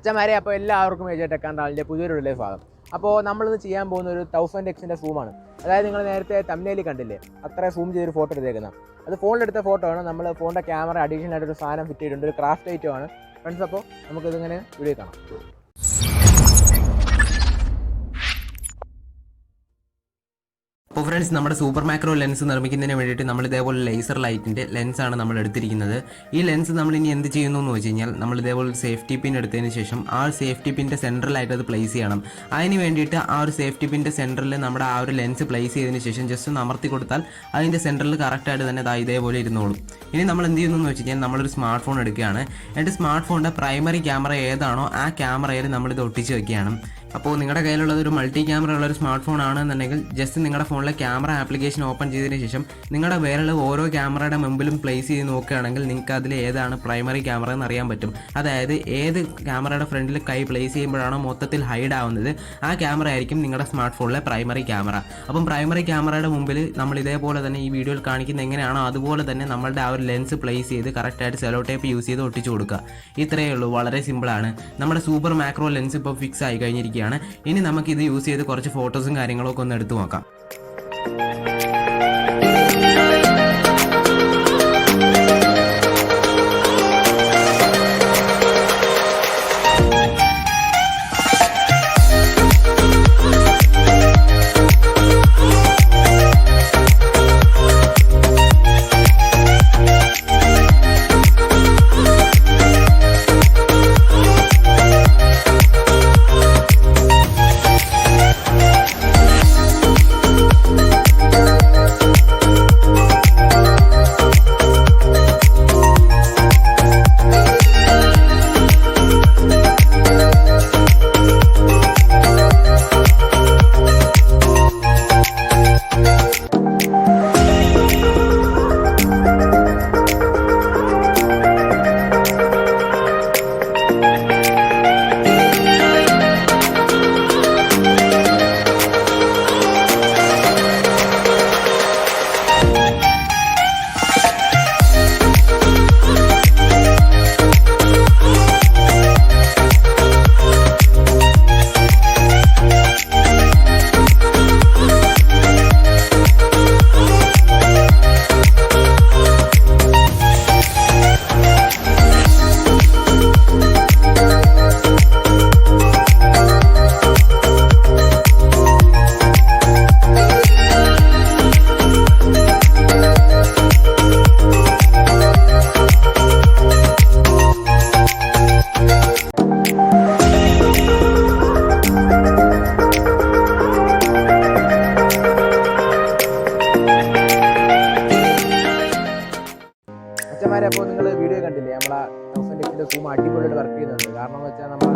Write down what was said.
അച്ഛന്മാരെ അപ്പോൾ എല്ലാവർക്കും മേജർ ടെക് ആൻഡ് ട്രാവലിൻ്റെ പുതിയൊരു വീഡിയോയിലേക്ക് സ്വാഗതം. അപ്പോൾ നമ്മളിന്ന് ചെയ്യാൻ പോകുന്ന ഒരു 1000x സൂമാണ്. അതായത് നിങ്ങൾ നേരത്തെ തംബ്നെയിലിൽ കണ്ടില്ലേ, അത്ര സൂം ചെയ്തൊരു ഫോട്ടോ എടുത്തേക്കുന്നത്. അത് ഫോണിലെടുത്ത ഫോട്ടോ ആണ്. നമ്മൾ ഫോണിൻ്റെ ക്യാമറ അഡീഷണൽ ആയിട്ടൊരു സാധനം ഫിറ്റ് ചെയ്തിട്ടുണ്ട്, ഒരു ക്രാഫ്റ്റ് ഐറ്റമാണ് ഫ്രണ്ട്സ്. അപ്പോൾ നമുക്കിതിങ്ങനെ വീഡിയോ കാണാം. അപ്പോൾ ഫ്രണ്ട്സ്, നമ്മുടെ സൂപ്പർ മാക്രോ ലെൻസ് നിർമ്മിക്കുന്നതിന് വേണ്ടിയിട്ട് നമ്മൾ ഇതേപോലെ ലേസർ ലൈറ്റിൻ്റെ ലെൻസാണ് നമ്മൾ എടുത്തിരിക്കുന്നത്. ഈ ലെൻസ് നമ്മൾ ഇനി എന്ത് ചെയ്യുന്നു എന്ന് വെച്ച് കഴിഞ്ഞാൽ, നമ്മൾ ഇതേപോലെ ഒരു സേഫ്റ്റി പിൻ എടുത്തതിന് ശേഷം ആ ഒരു സേഫ്റ്റി പിൻ്റെ സെൻറ്ററിലായിട്ട് അത് പ്ലേസ് ചെയ്യണം. അതിന് വേണ്ടിയിട്ട് ആ ഒരു സേഫ്റ്റി പിൻ്റെ സെൻറ്ററിൽ നമ്മുടെ ആ ഒരു ലെൻസ് പ്ലേസ് ചെയ്തതിന് ശേഷം ജസ്റ്റ് ഒന്ന് അമർത്തി കൊടുത്താൽ അതിൻ്റെ സെൻറ്ററിൽ കറക്റ്റായിട്ട് തന്നെ ഇതേപോലെ ഇരുന്നോളും. ഇനി നമ്മൾ എന്ത് ചെയ്യുന്നു എന്ന് വെച്ച് കഴിഞ്ഞാൽ, നമ്മളൊരു സ്മാർട്ട് ഫോൺ എടുക്കുകയാണ്. എന്നിട്ട് സ്മാർട്ട് ഫോണിൻ്റെ പ്രൈമറി ക്യാമറ ഏതാണോ ആ ക്യാമറയിൽ നമ്മളിത് ഒട്ടിച്ച് വെക്കുകയാണ്. അപ്പോൾ നിങ്ങളുടെ കയ്യിലുള്ളത് ഒരു മൾട്ടി ക്യാമറ ഉള്ളൊരു സ്മാർട്ട് ഫോൺ ആണെന്നുണ്ടെങ്കിൽ ജസ്റ്റ് നിങ്ങളുടെ ഫോണിലെ ക്യാമറ ആപ്ലിക്കേഷൻ ഓപ്പൺ ചെയ്തതിന് ശേഷം നിങ്ങളുടെ വിരൽ ഓരോ ക്യാമറയുടെ മുമ്പിലും പ്ലേസ് ചെയ്ത് നോക്കുകയാണെങ്കിൽ നിങ്ങൾക്ക് അതിൽ ഏതാണ് പ്രൈമറി ക്യാമറ എന്ന് അറിയാൻ പറ്റും. അതായത് ഏത് ക്യാമറയുടെ ഫ്രണ്ടിൽ കൈ പ്ലേസ് ചെയ്യുമ്പോഴാണോ മൊത്തത്തിൽ ഹൈഡ് ആവുന്നത് ആ ക്യാമറ ആയിരിക്കും നിങ്ങളുടെ സ്മാർട്ട് ഫോണിലെ പ്രൈമറി ക്യാമറ. അപ്പം പ്രൈമറി ക്യാമറയുടെ മുമ്പിൽ നമ്മൾ ഇതേപോലെ തന്നെ ഈ വീഡിയോയിൽ കാണിക്കുന്ന എങ്ങനെയാണോ അതുപോലെ തന്നെ നമ്മളുടെ ആ ഒരു ലെൻസ് പ്ലേസ് ചെയ്ത് കറക്റ്റായിട്ട് സെലോ ടേപ്പ് യൂസ് ചെയ്ത് ഒട്ടിച്ചു കൊടുക്കുക. ഇത്രയേ ഉള്ളൂ, വളരെ സിമ്പിളാണ്. നമ്മുടെ സൂപ്പർ മാക്രോ ലെൻസ് ഇപ്പോൾ ഫിക്സ് ആയി കഴിഞ്ഞിരിക്കുകയാണ്. ഇനി നമുക്കിത് യൂസ് ചെയ്ത് കുറച്ച് ഫോട്ടോസും കാര്യങ്ങളൊക്കെ ഒന്ന് എടുത്തു നോക്കാം. അച്ഛന്മാരെ, അപ്പോൾ നിങ്ങൾ വീഡിയോ കണ്ടില്ലേ, നമ്മളെ 1000x സൂം അടിപൊളിയായിട്ട് വർക്ക് ചെയ്യുന്നുണ്ട്. കാരണം എന്ന് വെച്ചാൽ നമ്മൾ